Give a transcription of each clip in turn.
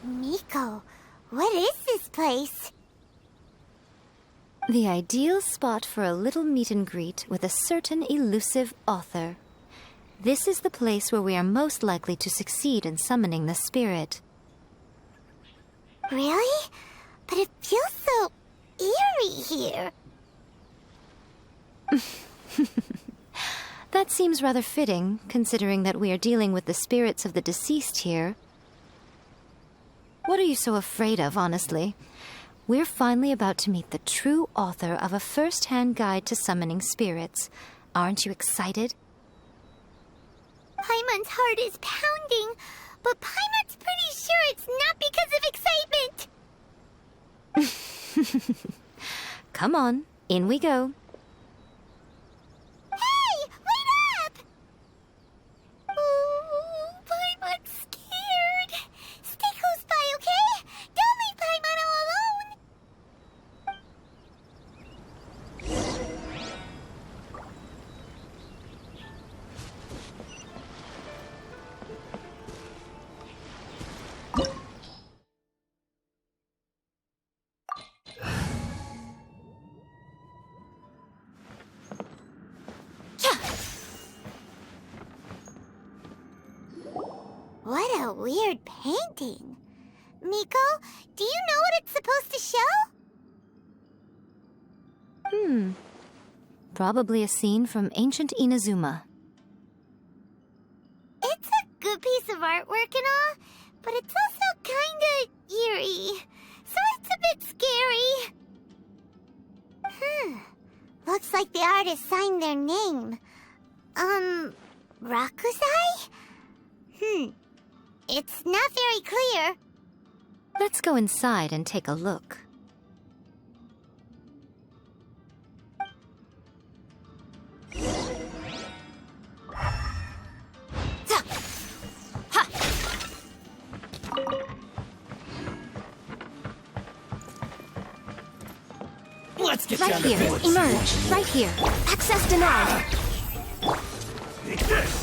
Miko, what is this place? The ideal spot for a little meet and greet with a certain elusive author. This is the place where we are most likely to succeed in summoning the spirit. Really? But it feels so eerie here. That seems rather fitting, considering that we are dealing with the spirits of the deceased here. What are you so afraid of, honestly? We're finally about to meet the true author of a first-hand guide to summoning spirits. Aren't you excited? Paimon's heart is pounding, but Paimon's pretty sure it's not because of excitement. Come on, in we go. Hey, wait up! Ooh, Paimon's scared. Stay close by, okay? Don't leave Paimon all alone. What a weird painting. Miko, do you know what it's supposed to show? Probably a scene from ancient Inazuma. It's a good piece of artwork and all, but it's also kinda eerie, so it's a bit scary. Looks like the artist signed their name. Rakusai? It's not very clear. Let's go inside and take a look. Let's get Right down to here, business. emerge. Right here. Access denied. Take this.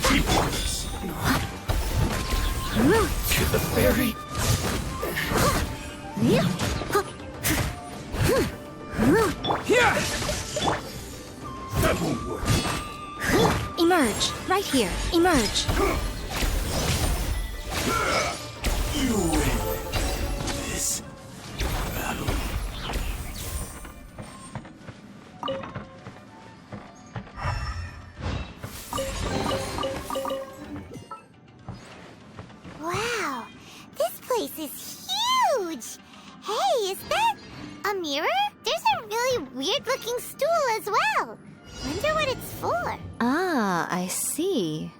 Keep this. To the ferry. Yeah. That won't work. Emerge. Right here. Emerge. You win this battle. Wow, this place is huge! Hey, is that a mirror? There's a really weird-looking stool as well. Wonder what it's for. Ah, I see.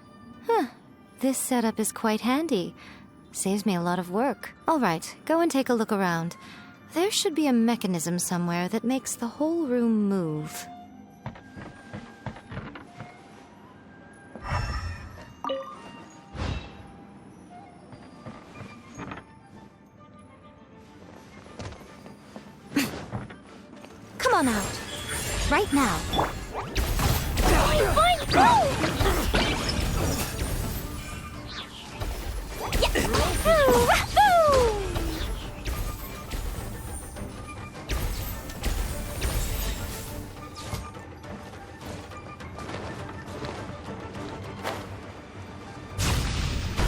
This setup is quite handy. Saves me a lot of work. All right, go and take a look around. There should be a mechanism somewhere that makes the whole room move. Come on out. Right now.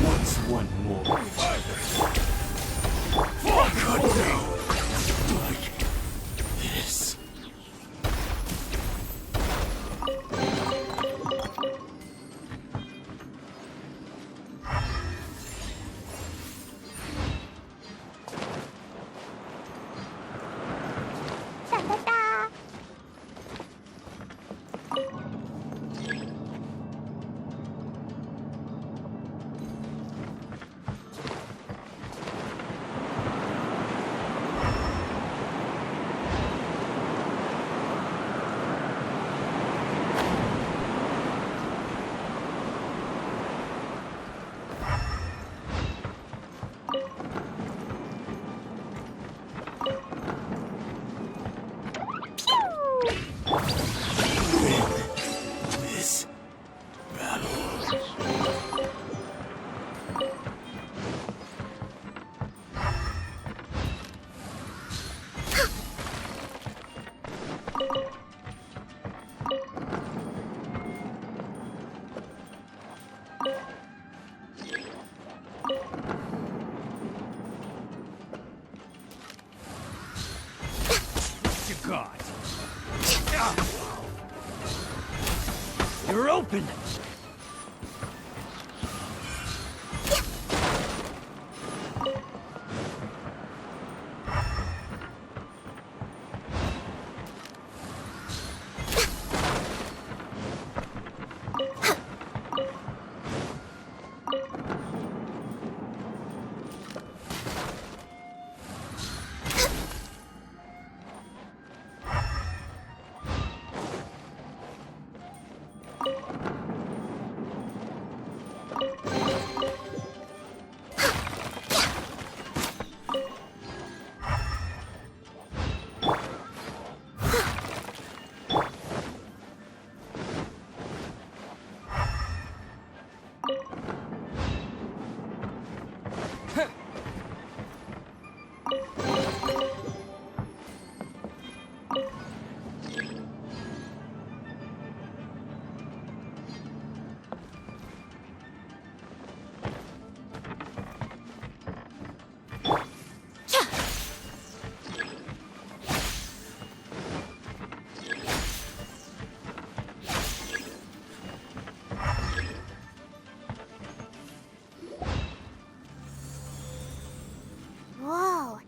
What's one more? Could be like this. Da-da-da. You're open! Whoa,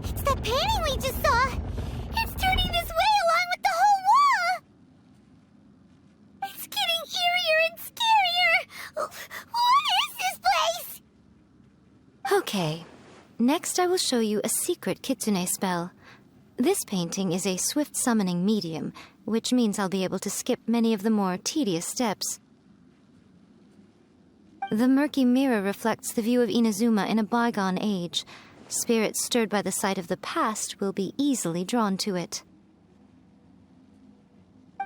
it's that painting we just saw! It's turning this way along with the whole wall! It's getting eerier and scarier! What is this place? Okay. Next, I will show you a secret kitsune spell. This painting is a swift summoning medium, which means I'll be able to skip many of the more tedious steps. The murky mirror reflects the view of Inazuma in a bygone age. Spirits stirred by the sight of the past will be easily drawn to it.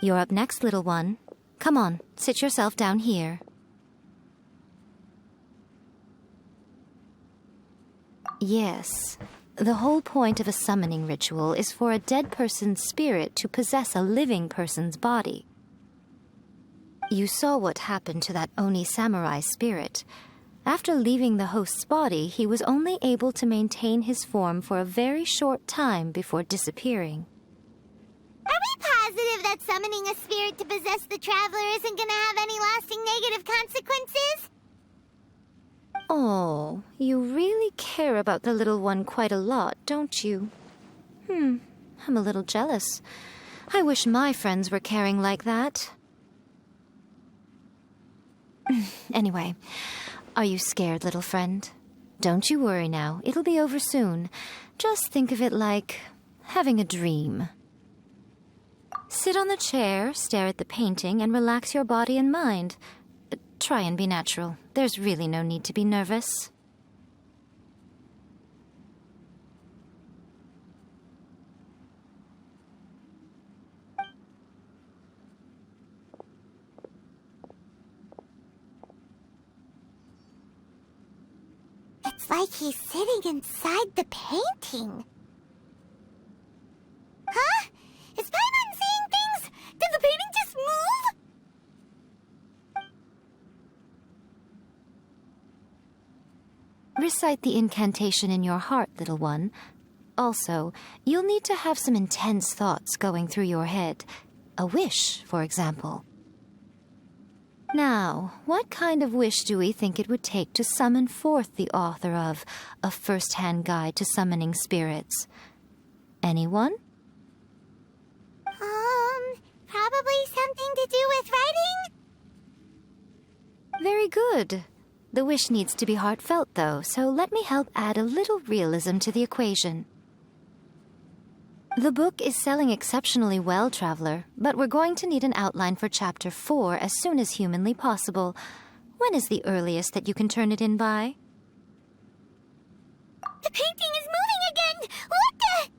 You're up next, little one. Come on, sit yourself down here. Yes, the whole point of a summoning ritual is for a dead person's spirit to possess a living person's body. You saw what happened to that Oni samurai spirit. After leaving the host's body, he was only able to maintain his form for a very short time before disappearing. Are we positive that summoning a spirit to possess the traveler isn't gonna have any lasting negative consequences? Oh, you really care about the little one quite a lot, don't you? I'm a little jealous. I wish my friends were caring like that. Anyway, are you scared, little friend? Don't you worry now, it'll be over soon. Just think of it like having a dream. Sit on the chair, stare at the painting, and relax your body and mind. Try and be natural. There's really no need to be nervous. It's like he's sitting inside the painting. Huh? Is Paimon seeing things? Did the painting just move? Recite the incantation in your heart, little one. Also, you'll need to have some intense thoughts going through your head. A wish, for example. Now, what kind of wish do we think it would take to summon forth the author of A First-Hand Guide to Summoning Spirits? Anyone? Probably something to do with writing? Very good. The wish needs to be heartfelt, though, so let me help add a little realism to the equation. The book is selling exceptionally well, Traveler, but we're going to need an outline for Chapter 4 as soon as humanly possible. When is the earliest that you can turn it in by? The painting is moving again! What the...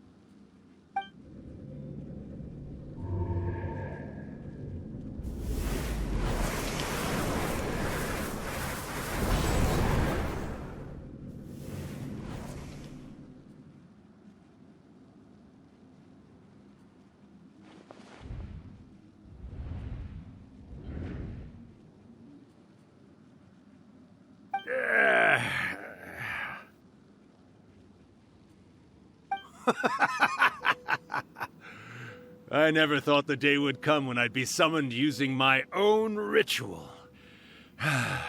I never thought the day would come when I'd be summoned using my own ritual.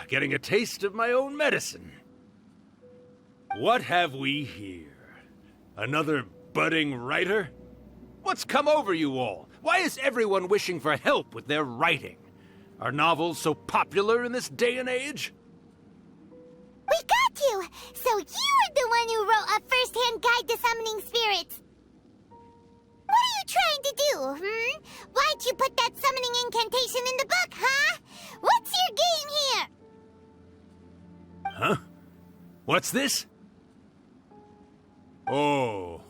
Getting a taste of my own medicine. What have we here? Another budding writer? What's come over you all? Why is everyone wishing for help with their writing? Are novels so popular in this day and age? We got you! So you're the one who wrote a first-hand guide to summoning spirits! What are you trying to do, Why'd you put that summoning incantation in the book, huh? What's your game here? Huh? What's this? Oh,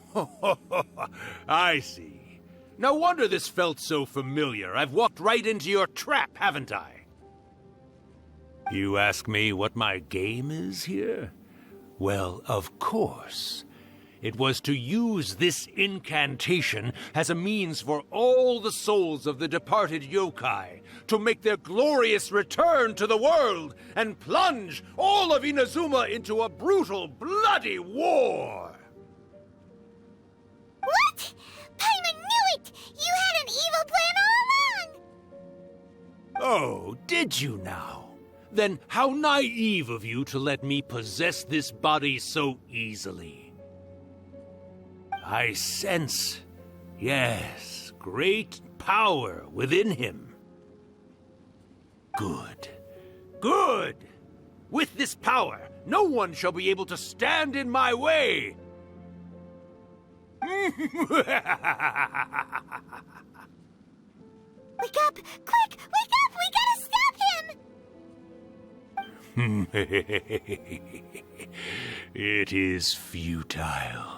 I see. No wonder this felt so familiar. I've walked right into your trap, haven't I? You ask me what my game is here? Well, of course. It was to use this incantation as a means for all the souls of the departed yokai to make their glorious return to the world and plunge all of Inazuma into a brutal, bloody war! What? Paimon knew it! You had an evil plan all along! Oh, did you now? Then how naive of you to let me possess this body so easily. I sense, yes, great power within him. Good. Good! With this power, no one shall be able to stand in my way! Wake up! Quick! Wake up! We gotta stop him! It is futile.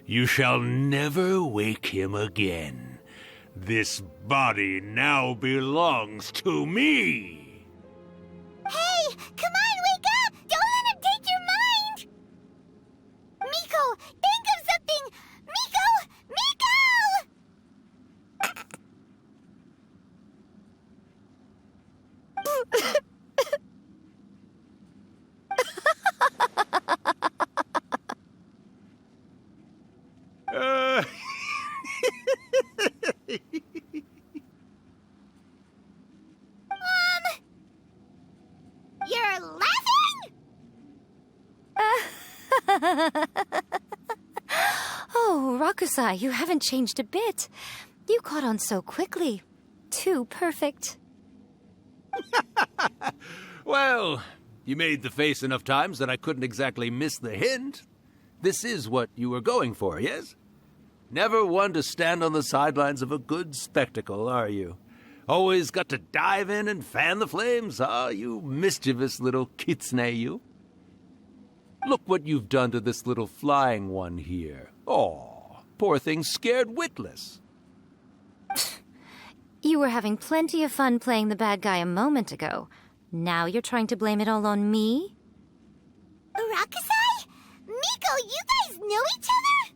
You shall never wake him again. This body now belongs to me! Hey! Come on, wake up! Don't let him take your mind! Miko! Think of something! Miko! Miko! You're laughing? Oh, Rakusai, you haven't changed a bit. You caught on so quickly. Too perfect. Well, you made the face enough times that I couldn't exactly miss the hint. This is what you were going for, yes? Never one to stand on the sidelines of a good spectacle, are you? Always got to dive in and fan the flames, huh? You mischievous little kitsune, you. Look what you've done to this little flying one here. Aw, poor thing scared witless. You were having plenty of fun playing the bad guy a moment ago. Now you're trying to blame it all on me? Rakusai? Miko, you guys know each other?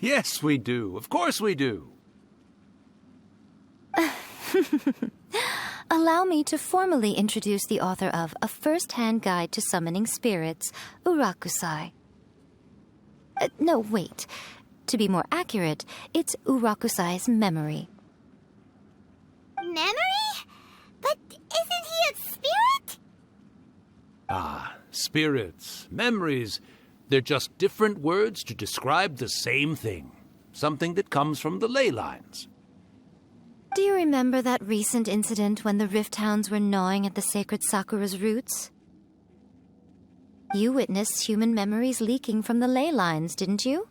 Yes, we do. Of course we do. Allow me to formally introduce the author of A First-Hand Guide to Summoning Spirits, Urakusai. No, wait. To be more accurate, it's Urakusai's memory. Memory? But isn't he a spirit? Ah, spirits, memories. They're just different words to describe the same thing. Something that comes from the ley lines. Do you remember that recent incident when the Rift Hounds were gnawing at the sacred Sakura's roots? You witnessed human memories leaking from the ley lines, didn't you?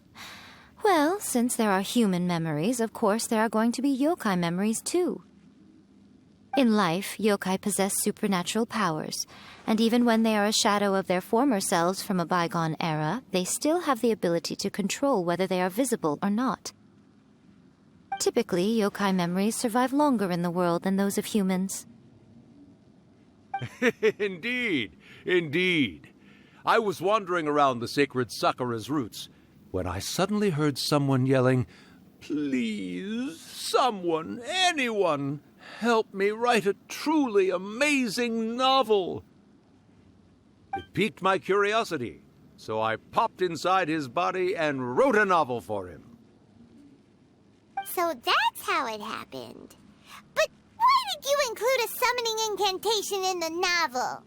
Well, since there are human memories, of course there are going to be yokai memories too. In life, yokai possess supernatural powers, and even when they are a shadow of their former selves from a bygone era, they still have the ability to control whether they are visible or not. Typically, yokai memories survive longer in the world than those of humans. Indeed, indeed. I was wandering around the sacred Sakura's roots when I suddenly heard someone yelling, "Please, someone, anyone, help me write a truly amazing novel." It piqued my curiosity, so I popped inside his body and wrote a novel for him. So that's how it happened. But why did you include a summoning incantation in the novel?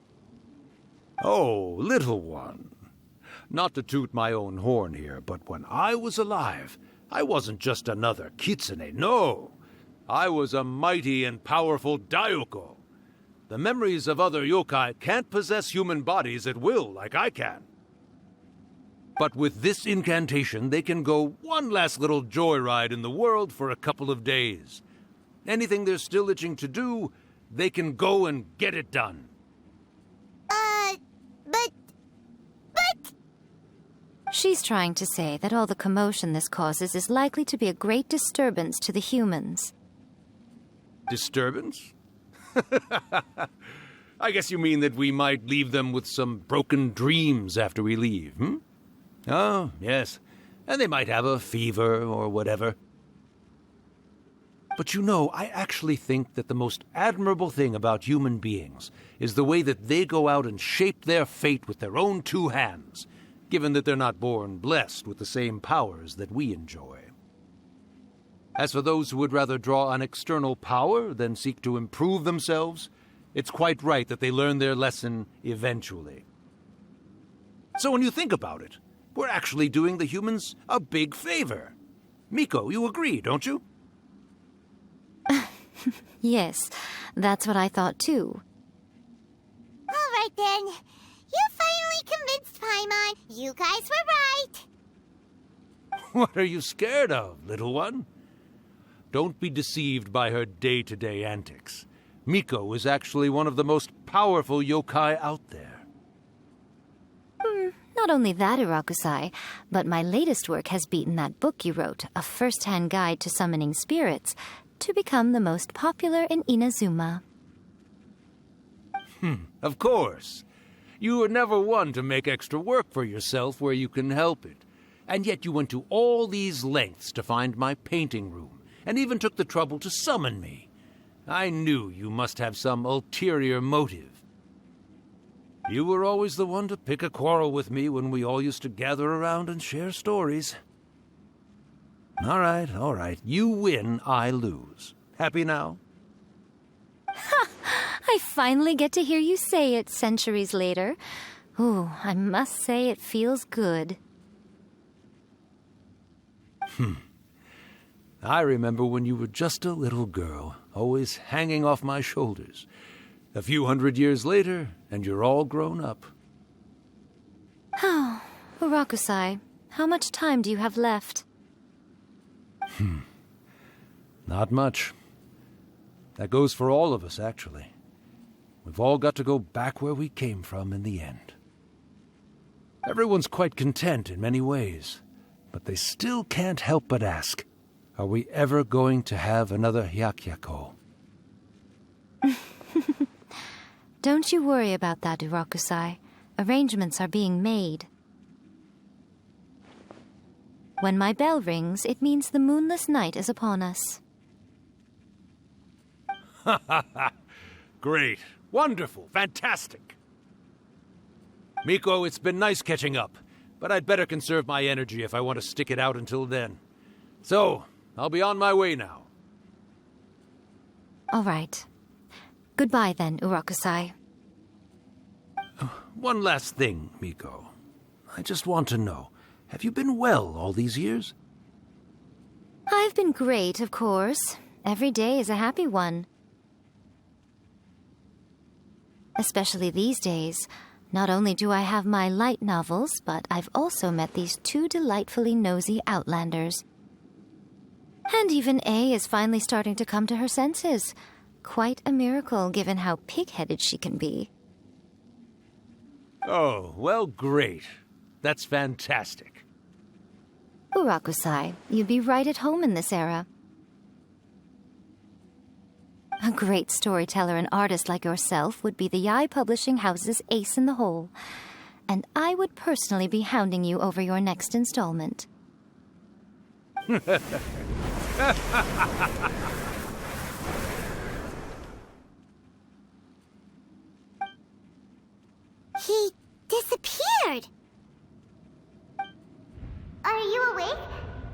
Oh, little one. Not to toot my own horn here, but when I was alive, I wasn't just another kitsune, no. I was a mighty and powerful Daiuko. The memories of other yokai can't possess human bodies at will like I can. But with this incantation, they can go one last little joyride in the world for a couple of days. Anything they're still itching to do, they can go and get it done. But... She's trying to say that all the commotion this causes is likely to be a great disturbance to the humans. Disturbance? I guess you mean that we might leave them with some broken dreams after we leave, hmm? Oh, yes. And they might have a fever or whatever. But you know, I actually think that the most admirable thing about human beings is the way that they go out and shape their fate with their own two hands, given that they're not born blessed with the same powers that we enjoy. As for those who would rather draw on external power than seek to improve themselves, it's quite right that they learn their lesson eventually. So when you think about it, we're actually doing the humans a big favor. Miko, you agree, don't you? Yes, that's what I thought too. All right then. You finally convinced Paimon. You guys were right. What are you scared of, little one? Don't be deceived by her day-to-day antics. Miko is actually one of the most powerful yokai out there. Not only that, Irakusai, but my latest work has beaten that book you wrote, A First-Hand Guide to Summoning Spirits, to become the most popular in Inazuma. Of course. You were never one to make extra work for yourself where you can help it. And yet you went to all these lengths to find my painting room, and even took the trouble to summon me. I knew you must have some ulterior motive. You were always the one to pick a quarrel with me when we all used to gather around and share stories. All right. You win, I lose. Happy now? I finally get to hear you say it centuries later. Ooh, I must say it feels good. I remember when you were just a little girl, always hanging off my shoulders. A few 100 years later, and you're all grown up. Oh, Urakusai, how much time do you have left? Not much. That goes for all of us, actually. We've all got to go back where we came from in the end. Everyone's quite content in many ways, but they still can't help but ask, are we ever going to have another Hyakyako? Don't you worry about that, Urakusai. Arrangements are being made. When my bell rings, it means the moonless night is upon us. Great. Wonderful. Fantastic. Miko, it's been nice catching up, but I'd better conserve my energy if I want to stick it out until then. So, I'll be on my way now. All right. Goodbye then, Urakusai. One last thing, Miko. I just want to know, have you been well all these years? I've been great, of course. Every day is a happy one. Especially these days. Not only do I have my light novels, but I've also met these two delightfully nosy outlanders. And even A is finally starting to come to her senses. Quite a miracle, given how pig-headed she can be. Oh, well, great. That's fantastic. Urakusai, you'd be right at home in this era. A great storyteller and artist like yourself would be the Yae Publishing House's ace in the hole. And I would personally be hounding you over your next installment. He disappeared. Are you awake?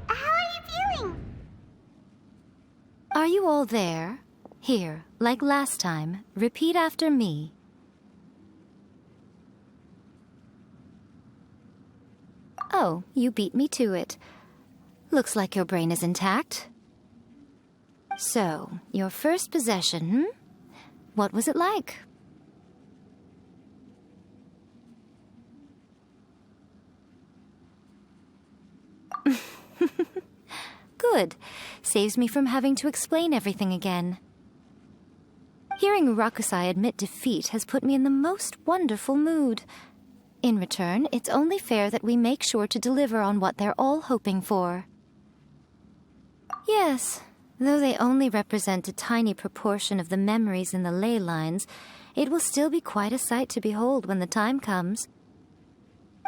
How are you feeling? all there, here, like last time, repeat after me. Oh, you beat me to it. Looks like your brain is intact. So, your first possession, What was it like? Good. Saves me from having to explain everything again. Hearing Rakusai admit defeat has put me in the most wonderful mood. In return, it's only fair that we make sure to deliver on what they're all hoping for. Yes, though they only represent a tiny proportion of the memories in the ley lines, it will still be quite a sight to behold when the time comes.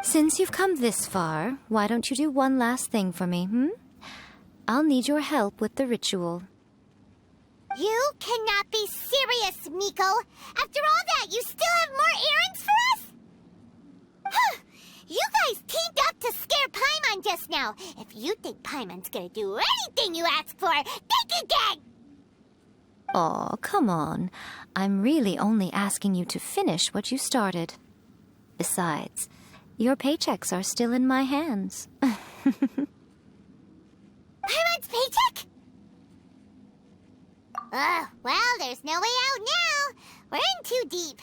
Since you've come this far, why don't you do one last thing for me, I'll need your help with the ritual. You cannot be serious, Miko! After all that, you still have more errands for us? You guys teamed up to scare Paimon just now. If you think Paimon's gonna do anything you ask for, think again! Aw, come on. I'm really only asking you to finish what you started. Besides, your paychecks are still in my hands. Paimon's paycheck? Well, there's no way out now. We're in too deep.